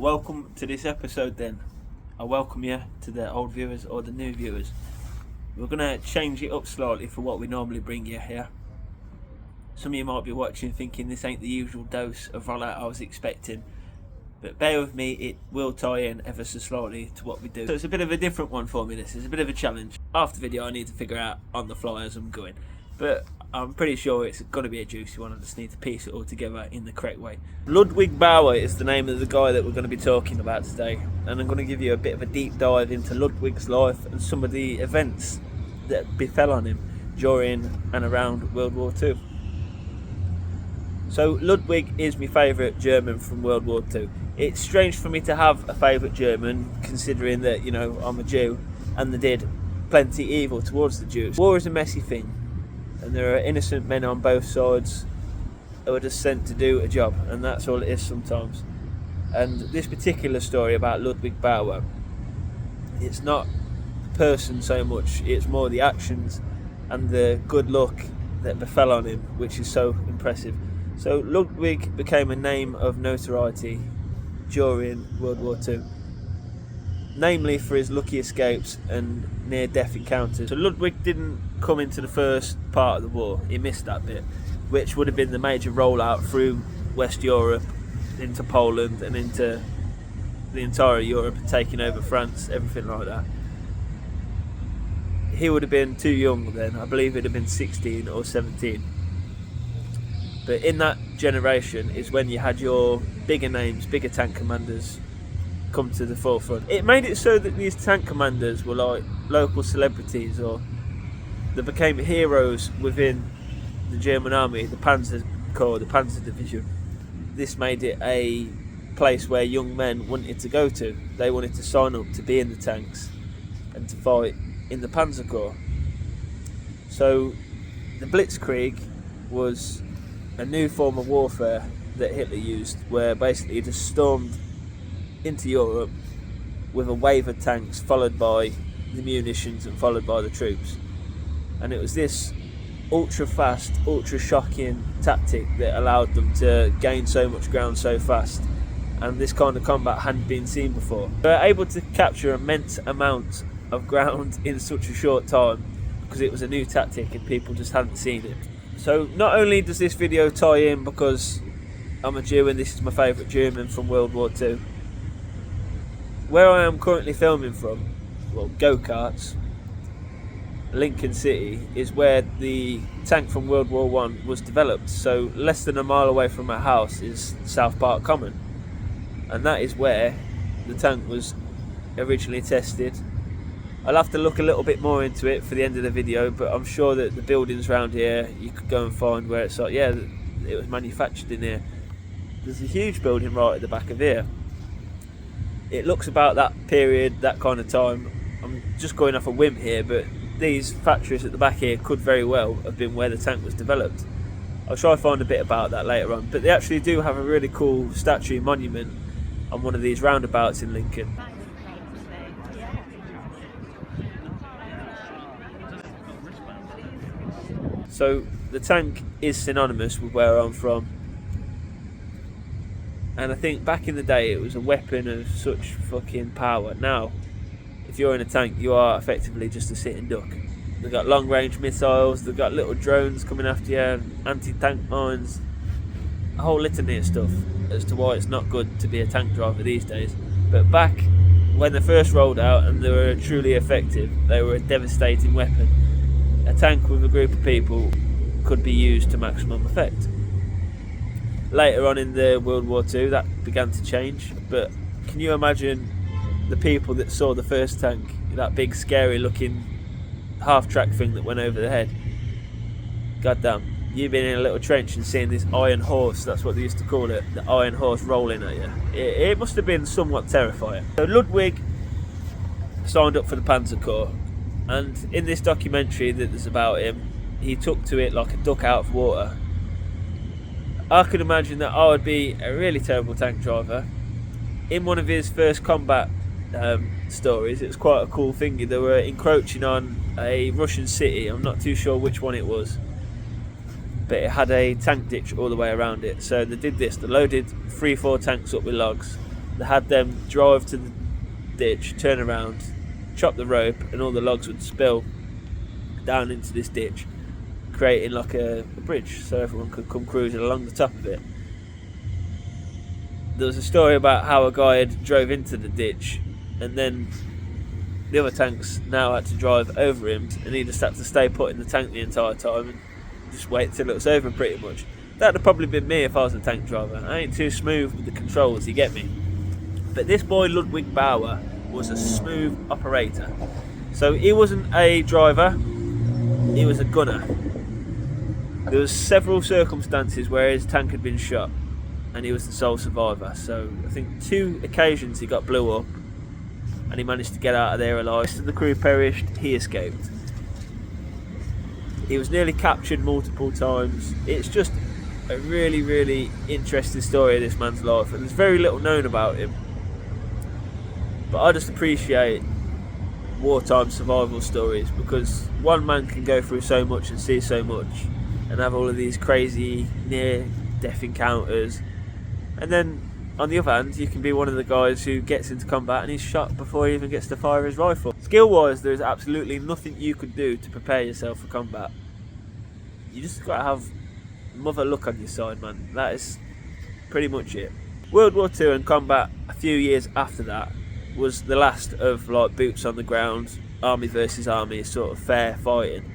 welcome to this episode then. I welcome you to the old viewers or the new viewers. We're going to change it up slightly for what we normally bring you here. Some of you might be watching thinking this ain't the usual dose of rollout I was expecting, but bear with me, it will tie in ever so slightly to what we do. So it's a bit of a different one for me. This is a bit of a challenge. After the video I need to figure out on the fly as I'm going, but I'm pretty sure it's going to be a juicy one. I just need to piece it all together in the correct way. Ludwig Bauers is the name of the guy that we're going to be talking about today, and I'm going to give you a bit of a deep dive into Ludwig's life and some of the events that befell on him during and around World War II. So Ludwig is my favourite German from World War II. It's strange for me to have a favourite German, considering that, you know, I'm a Jew and they did plenty evil towards the Jews. War is a messy thing, and there are innocent men on both sides who are just sent to do a job, and that's all it is sometimes. And this particular story about Ludwig Bauer, it's not the person so much, it's more the actions and the good luck that befell on him, which is so impressive. So Ludwig became a name of notoriety during World War II, namely for his lucky escapes and near-death encounters. So Ludwig didn't come into the first part of the war, he missed that bit, which would have been the major rollout through West Europe, into Poland and into the entire Europe, taking over France, everything like that. He would have been too young then, I believe he'd have been 16 or 17. But in that generation is when you had your bigger names, bigger tank commanders come to the forefront. It made it so that these tank commanders were like local celebrities, or they became heroes within the German army, the Panzer Corps, the Panzer Division. This made it a place where young men wanted to go to. They wanted to sign up to be in the tanks and to fight in the Panzer Corps. So the Blitzkrieg was a new form of warfare that Hitler used, where basically he just stormed into Europe with a wave of tanks, followed by the munitions and followed by the troops. And it was this ultra fast, ultra shocking tactic that allowed them to gain so much ground so fast, and this kind of combat hadn't been seen before. They were able to capture immense amounts of ground in such a short time because it was a new tactic and people just hadn't seen it. So not only does this video tie in because I'm a Jew and this is my favourite German from World War II, where I am currently filming from, well, go-karts, Lincoln City, is where the tank from World War I was developed. So less than a mile away from my house is South Park Common, and that is where the tank was originally tested. I'll have to look a little bit more into it for the end of the video, but I'm sure that the buildings around here you could go and find where it's like, yeah, it was manufactured in here. There's a huge building right at the back of here. It looks about that period, that kind of time. I'm just going off a whim here, but these factories at the back here could very well have been where the tank was developed. I'll try and find a bit about that later on, but they actually do have a really cool statue monument on one of these roundabouts in Lincoln. So the tank is synonymous with where I'm from, and I think back in the day it was a weapon of such fucking power. Now, if you're in a tank, you are effectively just a sitting duck. They've got long range missiles, they've got little drones coming after you, anti-tank mines, a whole litany of stuff as to why it's not good to be a tank driver these days. But back when they first rolled out and they were truly effective, they were a devastating weapon. A tank with a group of people could be used to maximum effect. Later on in the World War II that began to change, but can you imagine the people that saw the first tank, that big scary looking half-track thing that went over the head? God damn, you've been in a little trench and seeing this iron horse, that's what they used to call it, the iron horse rolling at you. It must have been somewhat terrifying. So Ludwig signed up for the Panzer Corps, and in this documentary that there's about him, he took to it like a duck out of water. I could imagine that I would be a really terrible tank driver. In one of his first combat stories, it was quite a cool thing. They were encroaching on a Russian city, I'm not too sure which one it was, but it had a tank ditch all the way around it. So they did this, they loaded 3-4 tanks up with logs, They had them drive to the ditch, turn around, chop the rope, and all the logs would spill down into this ditch, creating like a bridge so everyone could come cruising along the top of it. There was a story about how a guy had drove into the ditch, and then the other tanks now had to drive over him, and he just had to stay put in the tank the entire time and just wait till it was over pretty much. That would have probably been me if I was a tank driver. I ain't too smooth with the controls, you get me? But this boy Ludwig Bauer was a smooth operator. So he wasn't a driver, he was a gunner. There was several circumstances where his tank had been shot and he was the sole survivor. So I think 2 occasions he got blew up and he managed to get out of there alive. Most of the crew perished, he escaped. He was nearly captured multiple times. It's just a really, really interesting story of this man's life, and there's very little known about him. But I just appreciate wartime survival stories, because one man can go through so much and see so much and have all of these crazy near-death encounters, and then on the other hand you can be one of the guys who gets into combat and he's shot before he even gets to fire his rifle. Skill wise, there's absolutely nothing you could do to prepare yourself for combat. You just got to have mother luck on your side, man. That is pretty much it. World War II and combat a few years after that was the last of like boots on the ground, army versus army sort of fair fighting.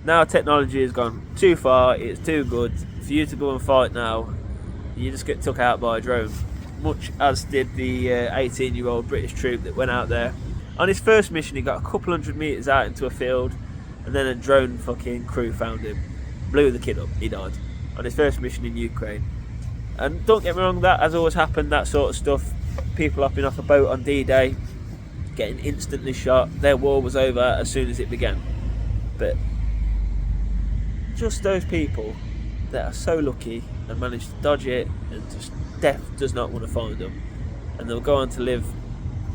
Now technology has gone too far, it's too good for you to go and fight now. You just get took out by a drone, much as did the 18-year-old British troop that went out there. On his first mission he got a couple hundred metres out into a field, and then a drone fucking crew found him, blew the kid up, he died on his first mission in Ukraine. And don't get me wrong, that has always happened, that sort of stuff. People hopping off a boat on D-Day, getting instantly shot, their war was over as soon as it began. But just those people that are so lucky and manage to dodge it, and just death does not want to find them, and they'll go on to live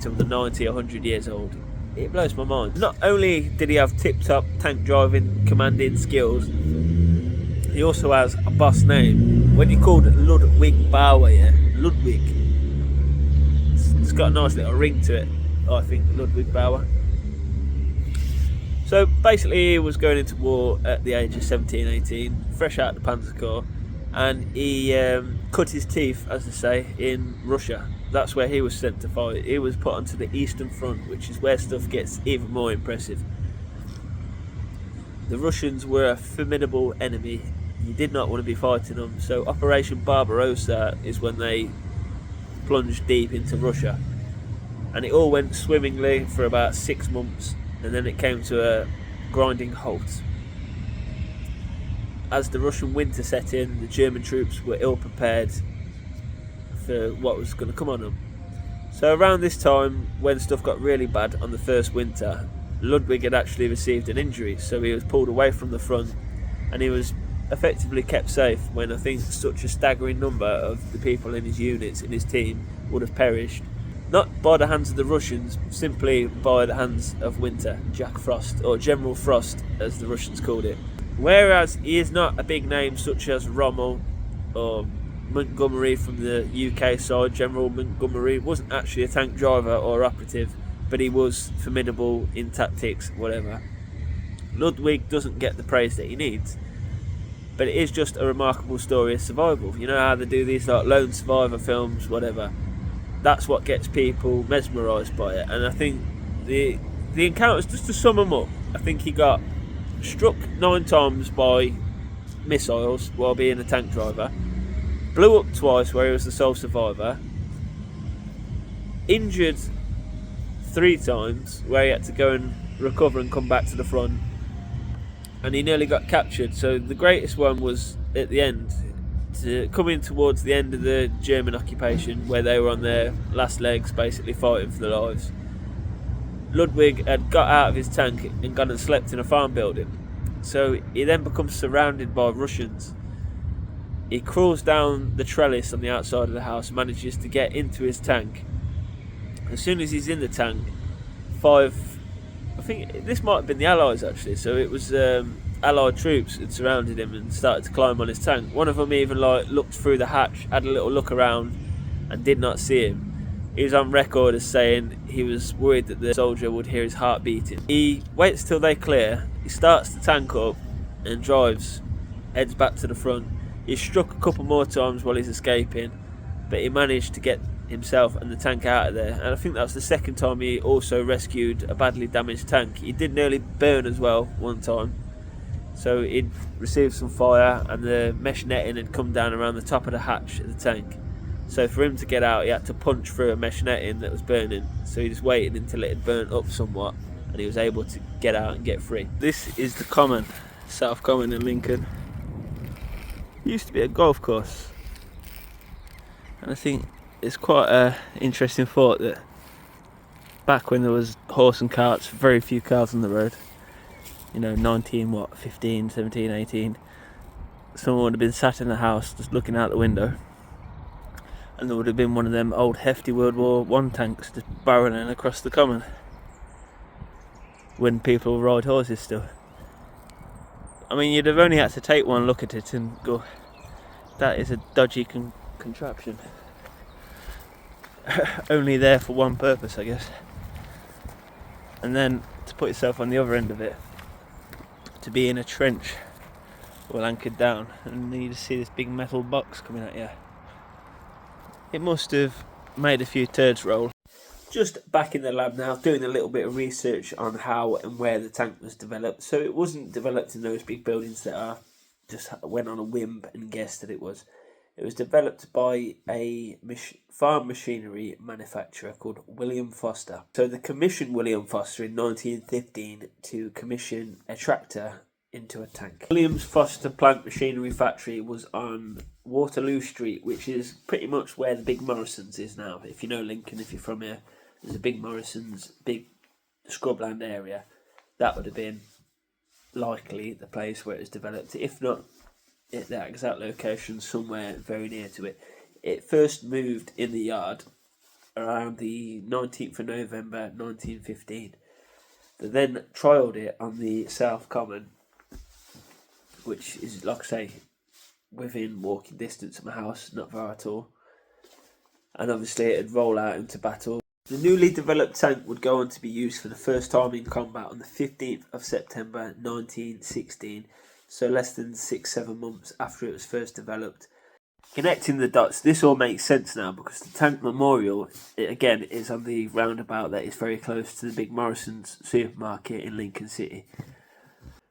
till they're 90 or 100 years old. It blows my mind. Not only did he have tip-top tank driving, commanding skills, he also has a boss name. When you called Ludwig Bauer, yeah, Ludwig, it's got a nice little ring to it, I think, Ludwig Bauer. So basically he was going into war at the age of 17, 18, fresh out of the Panzer Corps, and he cut his teeth, as they say, in Russia. That's where he was sent to fight. He was put onto the Eastern Front, which is where stuff gets even more impressive. The Russians were a formidable enemy. You did not want to be fighting them. So Operation Barbarossa is when they plunged deep into Russia. And it all went swimmingly for about 6 months, and then it came to a grinding halt. As the Russian winter set in, the German troops were ill prepared for what was going to come on them. So around this time, when stuff got really bad on the first winter, Ludwig had actually received an injury, so he was pulled away from the front, and he was effectively kept safe when I think such a staggering number of the people in his units, in his team, would have perished. Not by the hands of the Russians, simply by the hands of Winter, Jack Frost, or General Frost as the Russians called it. Whereas he is not a big name such as Rommel or Montgomery from the UK side. General Montgomery wasn't actually a tank driver or operative, but he was formidable in tactics, whatever. Ludwig doesn't get the praise that he needs, but it is just a remarkable story of survival. You know how they do these like lone survivor films, whatever. That's what gets people mesmerised by it. And I think the encounters, just to sum them up, I think he got struck 9 times by missiles while being a tank driver, blew up twice where he was the sole survivor, injured 3 times where he had to go and recover and come back to the front, and he nearly got captured. So the greatest one was at the end, coming towards the end of the German occupation, where they were on their last legs basically fighting for their lives. Ludwig had got out of his tank and gone and slept in a farm building. So he then becomes surrounded by Russians. He crawls down the trellis on the outside of the house, manages to get into his tank. As soon as he's in the tank, 5, I think this might have been the Allies actually, so it was Allied troops had surrounded him and started to climb on his tank. One of them even like looked through the hatch, had a little look around and did not see him. He's on record as saying he was worried that the soldier would hear his heart beating. He waits till they clear, he starts the tank up and drives, heads back to the front. He's struck a couple more times while he's escaping, but he managed to get himself and the tank out of there. And I think that was the second time he also rescued a badly damaged tank. He did nearly burn as well one time. So he'd received some fire and the mesh netting had come down around the top of the hatch of the tank. So for him to get out, he had to punch through a mesh netting that was burning. So he just waited until it had burnt up somewhat, and he was able to get out and get free. This is the Common, South Common in Lincoln. It used to be a golf course, and I think it's quite an interesting thought that back when there was horse and carts, very few cars on the road, 15, 17, 18, someone would have been sat in the house just looking out the window, and there would have been one of them old hefty World War One tanks just barreling across the common when people ride horses still. I mean, you'd have only had to take one look at it and go, that is a dodgy contraption. Only there for one purpose, I guess. And then to put yourself on the other end of it, to be in a trench well anchored down, and you just see this big metal box coming at you. It must have made a few turds roll. Just back in the lab now, doing a little bit of research on how and where the tank was developed. So it wasn't developed in those big buildings that I just went on a whim and guessed that it was. It was developed by a farm machinery manufacturer called William Foster. So they commissioned William Foster in 1915 to commission a tractor into a tank. Williams Foster Plant Machinery Factory was on Waterloo Street, which is pretty much where the big Morrison's is now. If you know Lincoln, if you're from here, there's a big Morrison's, big scrubland area. That would have been likely the place where it was developed, if not at that exact location, somewhere very near to it. It first moved in the yard around the 19th of November 1915. They then trialled it on the South Common, which is, like I say, within walking distance of my house, not far at all. And obviously it'd roll out into battle. The newly developed tank would go on to be used for the first time in combat on the 15th of September 1916, so less than 6-7 months after it was first developed. Connecting the dots, this all makes sense now because the tank memorial, again, is on the roundabout that is very close to the big Morrison's supermarket in Lincoln City.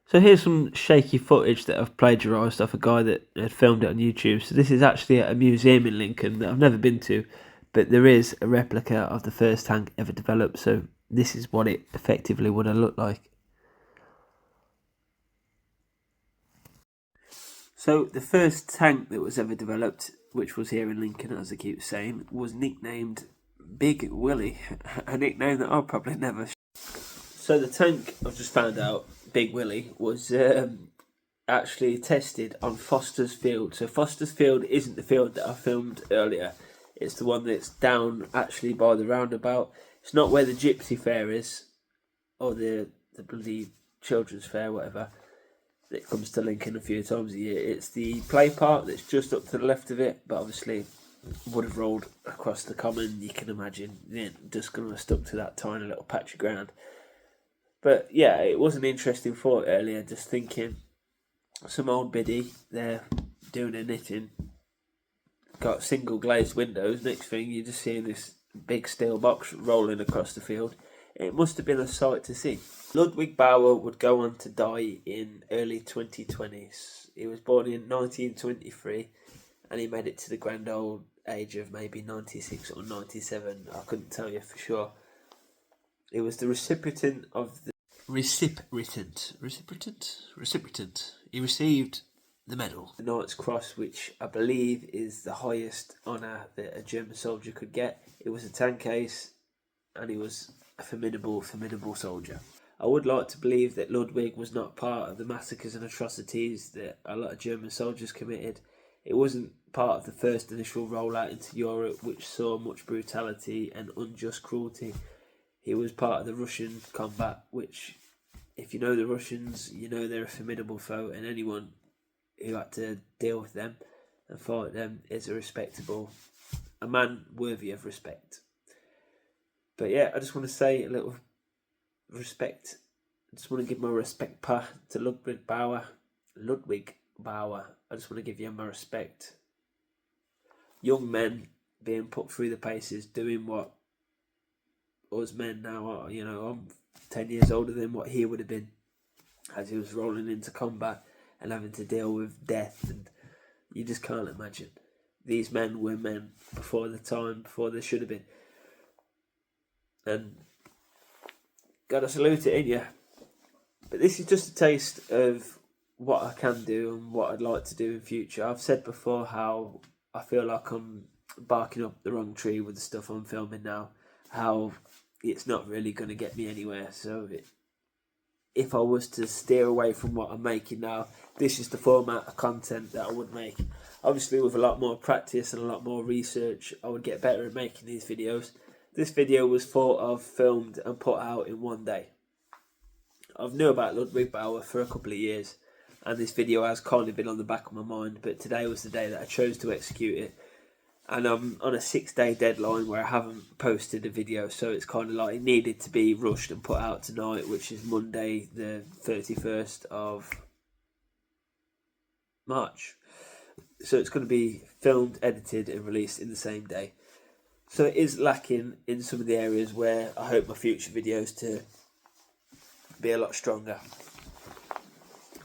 So here's some shaky footage that I've plagiarised off a guy that had filmed it on YouTube. So this is actually at a museum in Lincoln that I've never been to, but there is a replica of the first tank ever developed. So this is what it effectively would have looked like. So the first tank that was ever developed, which was here in Lincoln, as I keep saying, was nicknamed Big Willie, a nickname that I'll probably never. So the tank, I've just found out, Big Willie, was actually tested on Foster's Field. So Foster's Field isn't the field that I filmed earlier. It's the one that's down actually by the roundabout. It's not where the Gypsy Fair is, or the bloody Children's Fair, whatever, that comes to Lincoln a few times a year. It's the play park that's just up to the left of it, but obviously would have rolled across the common, you can imagine. Just going to have stuck to that tiny little patch of ground. But yeah, it was an interesting thought earlier, just thinking, some old biddy there doing her knitting, got single glazed windows, next thing you're just seeing this big steel box rolling across the field. It must have been a sight to see. Ludwig Bauer would go on to die in early 2020s. He was born in 1923 and he made it to the grand old age of maybe 96 or 97, I couldn't tell you for sure. He was the recipient of the recipient. He received the medal, the Knight's Cross, which I believe is the highest honour that a German soldier could get. It was a tank ace, and he was a formidable soldier. I would like to believe that Ludwig was not part of the massacres and atrocities that a lot of German soldiers committed. It wasn't part of the first initial rollout into Europe, which saw much brutality and unjust cruelty. He was part of the Russian combat, which, if you know the Russians, you know they're a formidable foe, and anyone who had to deal with them and fight them is a man worthy of respect. But yeah, I just want to say a little respect. I just want to give my respect to Ludwig Bauer. I just want to give you my respect. Young men being put through the paces, doing what us men now are. You know, I'm 10 years older than what he would have been as he was rolling into combat and having to deal with death, and you just can't imagine. These men were men before the time, before they should have been. And gotta salute it in you. But this is just a taste of what I can do and what I'd like to do in future. I've said before how I feel like I'm barking up the wrong tree with the stuff I'm filming now. How it's not really going to get me anywhere. So if I was to steer away from what I'm making now, this is the format of content that I would make. Obviously with a lot more practice and a lot more research, I would get better at making these videos. This video was thought of, filmed and put out in one day. I've knew about Ludwig Bauer for a couple of years, and this video has kind of been on the back of my mind, but today was the day that I chose to execute it. And I'm on a 6-day deadline where I haven't posted a video, so it's kind of like it needed to be rushed and put out tonight, which is Monday the 31st of March. So it's going to be filmed, edited and released in the same day. So it is lacking in some of the areas where I hope my future videos to be a lot stronger.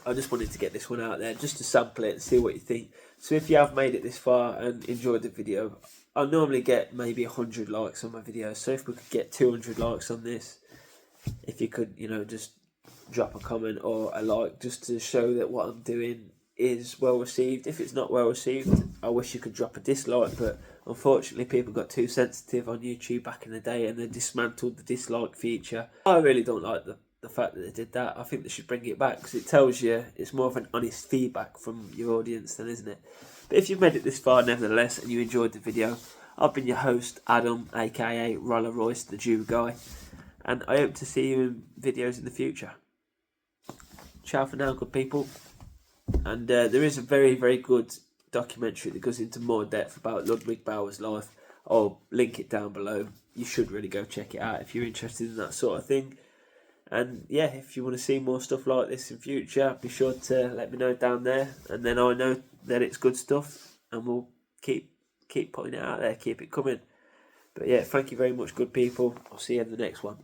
I just wanted to get this one out there just to sample it and see what you think. So if you have made it this far and enjoyed the video, I normally get maybe 100 likes on my videos. So if we could get 200 likes on this, if you could, you know, just drop a comment or a like just to show that what I'm doing is well received. If it's not well received, I wish you could drop a dislike, but unfortunately people got too sensitive on YouTube back in the day and they dismantled the dislike feature. I really don't like the fact that they did that. I think they should bring it back because it tells you it's more of an honest feedback from your audience then, isn't it? But if you've made it this far nevertheless and you enjoyed the video, I've been your host Adam, aka Roller Royce, the Jew guy, and I hope to see you in videos in the future. Ciao for now, good people. And there is a very, very good documentary that goes into more depth about Ludwig Bauer's life. I'll link it down below. You should really go check it out if you're interested in that sort of thing. And yeah, if you want to see more stuff like this in future, be sure to let me know down there, and then I know that it's good stuff, and we'll keep putting it out there, keep it coming. But yeah, thank you very much, good people. I'll see you in the next one.